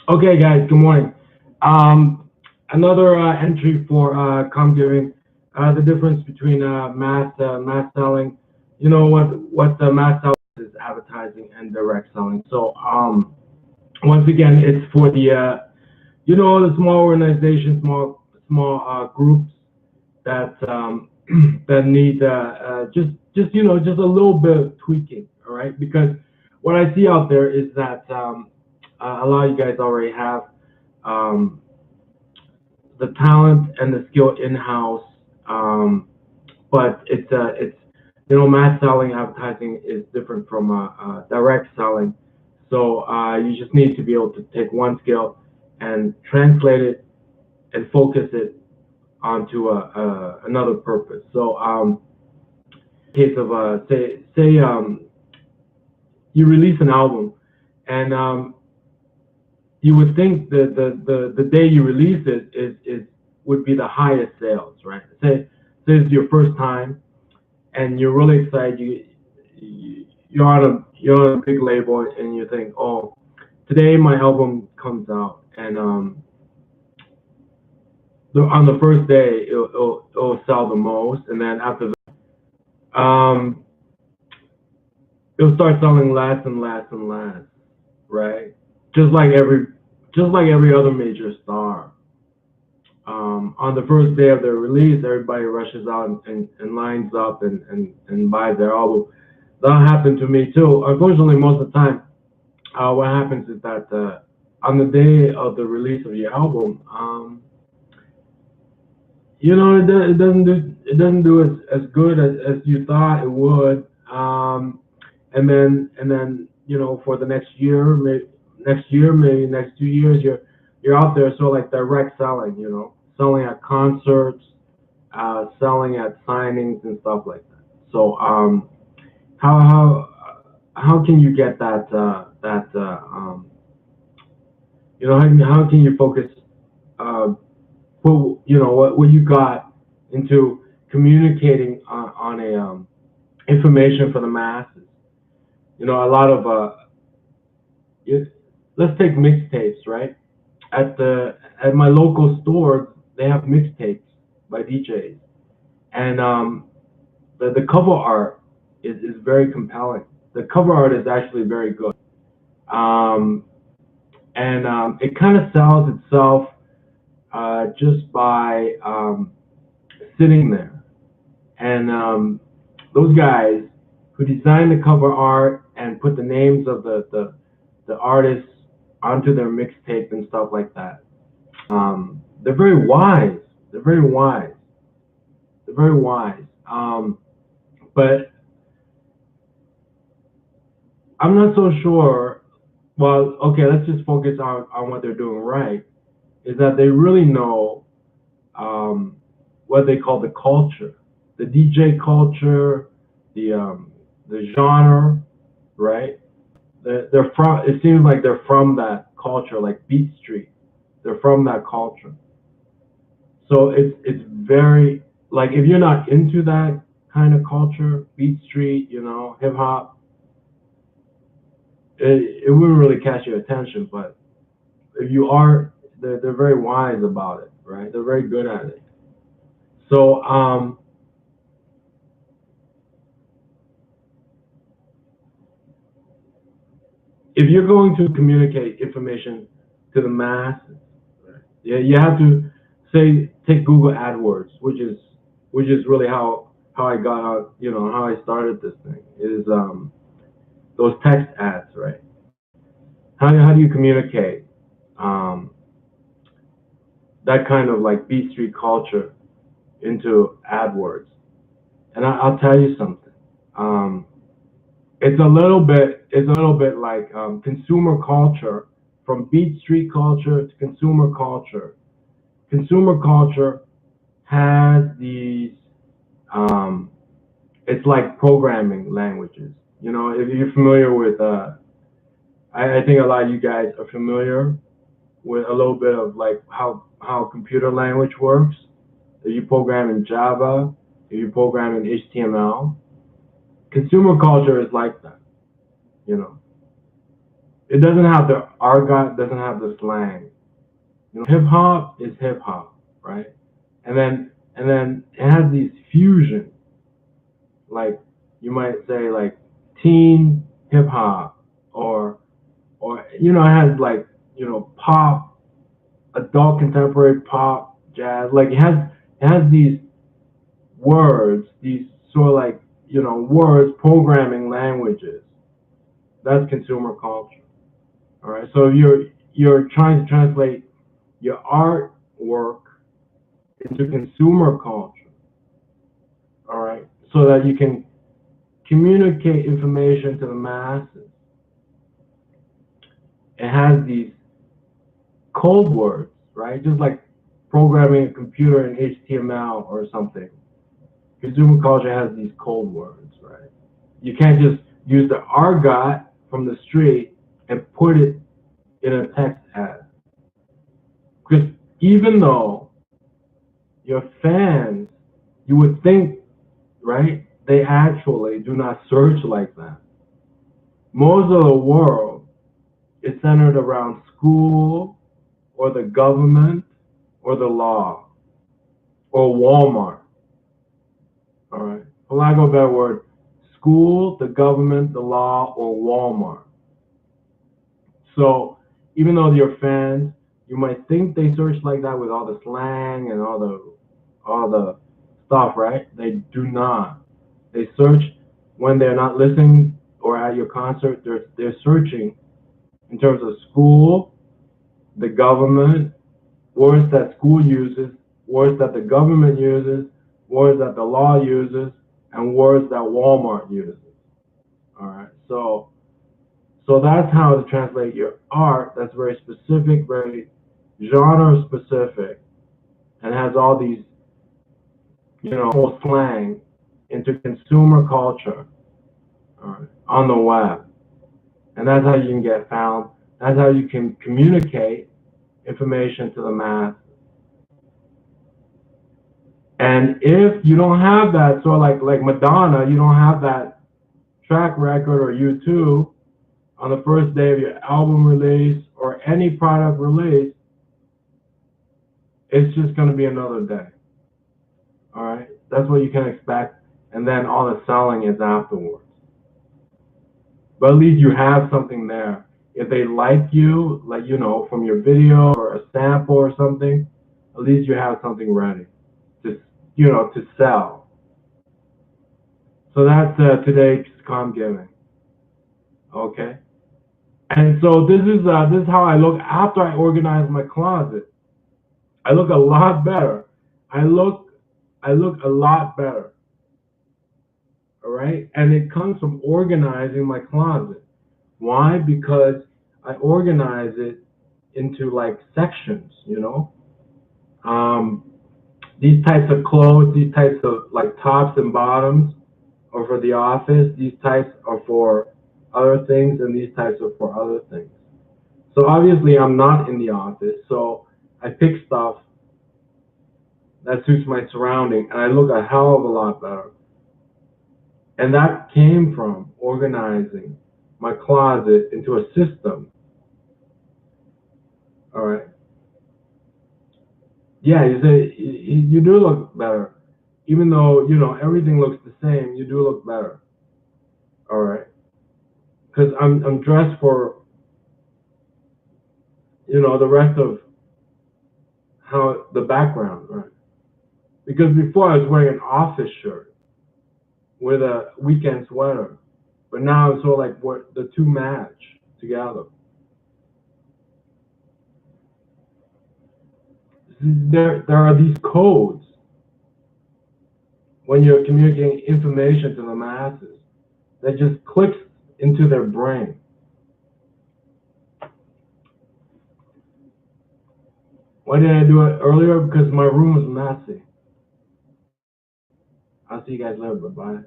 Okay, guys. Good morning. Another entry for COMMGiving. The difference between mass selling. You know what the mass selling is advertising and direct selling. So once again, it's for the the small organizations, small groups that that need just a little bit of tweaking. All right, because what I see out there is that a lot of you guys already have um, the talent and the skill in house, but it's mass selling advertising is different from direct selling. So you just need to be able to take one skill and translate it and focus it onto another purpose. So case of say you release an album and you would think the day you release it is would be the highest sales, right? Say it's your first time and you're really excited. You're on a big label and you think, oh, today my album comes out and on the first day it'll sell the most, and then after that, it'll start selling less and less and less, right? Just like every just like every other major star. On the first day of their release, everybody rushes out and lines up and buys their album. That happened to me too. Unfortunately, most of the time, what happens is that on the day of the release of your album, it doesn't do as good as you thought it would. And then for the next year, maybe next 2 years, you're out there sort of like direct selling, selling at concerts, selling at signings and stuff like that. So how how how can you get how can you focus what you got into communicating on a information for the masses? A lot of let's take mixtapes, right? At my local store, they have mixtapes by DJs, and the cover art is very compelling. The cover art is actually very good, um, and it kind of sells itself just by sitting there. And those guys who designed the cover art and put the names of the artists onto their mixtape and stuff like that. They're very wise. They're very wise. They're very wise. But I'm not so sure. Well, okay, let's just focus on what they're doing right. Is that they really know what they call the culture, the DJ culture, the genre, right? They're from. It seems like they're from that culture, like Beat Street. They're from that culture. So it's very like if you're not into that kind of culture, Beat Street, hip hop, it wouldn't really catch your attention. But if you are, they're very wise about it, right? They're very good at it. So if you're going to communicate information to the masses, yeah, you have to take Google AdWords, which is really how I got out, how I started this thing is those text ads, right? How do you communicate um, that kind of like B Street culture into AdWords? And I'll tell you something. Um, it's a little bit like consumer culture, from Beat Street culture to consumer culture. Consumer culture has these um, it's like programming languages. If you're familiar with I think a lot of you guys are familiar with a little bit of like how computer language works. If you program in Java, if you program in HTML, consumer culture is like that. You know, It doesn't have the argot, doesn't have the slang. You know, hip hop is hip hop, right? And then it has these fusion, like you might say like teen hip hop, or it has like pop, adult contemporary pop, jazz. Like it has these words, these sort of like words, programming languages. That's consumer culture. All right. So you're trying to translate your artwork into consumer culture. All right. So that you can communicate information to the masses. It has these code words, right? Just like programming a computer in HTML or something. Consumer culture has these code words, right? You can't just use the argot from the street and put it in a text ad. Because even though your fans, you would think, right, they actually do not search like that. Most of the world is centered around school or the government or the law or Walmart. All right. For lack of a better word, school, the government, the law, or Walmart. So even though you're fans, you might think they search like that with all the slang and all the stuff, right? They do not. They search when they're not listening or at your concert. They're searching in terms of school, the government, words that school uses, words that the government uses, words that the law uses, and words that Walmart uses. All right. So that's how to translate your art. That's very specific, very genre specific, and has all these, whole slang into consumer culture, all right, on the web. And that's how you can get found. That's how you can communicate information to the mass. And if you don't have that, so like Madonna, you don't have that track record, or U2 on the first day of your album release or any product release, it's just going to be another day. All right, that's what you can expect, and then all the selling is afterwards. But at least you have something there. If they like you, like from your video or a sample or something, at least you have something ready to sell. So that's today's COMMGiving. Okay. And so this is how I look after I organize my closet. I look a lot better. I look a lot better. All right? And it comes from organizing my closet. Why? Because I organize it into like sections, these types of clothes, these types of like tops and bottoms are for the office, these types are for other things, and these types are for other things. So obviously I'm not in the office, so I pick stuff that suits my surrounding, and I look a hell of a lot better. And that came from organizing my closet into a system. All right. Yeah, you say you do look better, even though everything looks the same. You do look better. All right, because I'm dressed for the rest of how the background, right? Because before I was wearing an office shirt with a weekend sweater, but now it's sort of like what the two match together. There are these codes when you're communicating information to the masses that just clicks into their brain. Why didn't I do it earlier? Because my room was messy. I'll see you guys later. Bye-bye.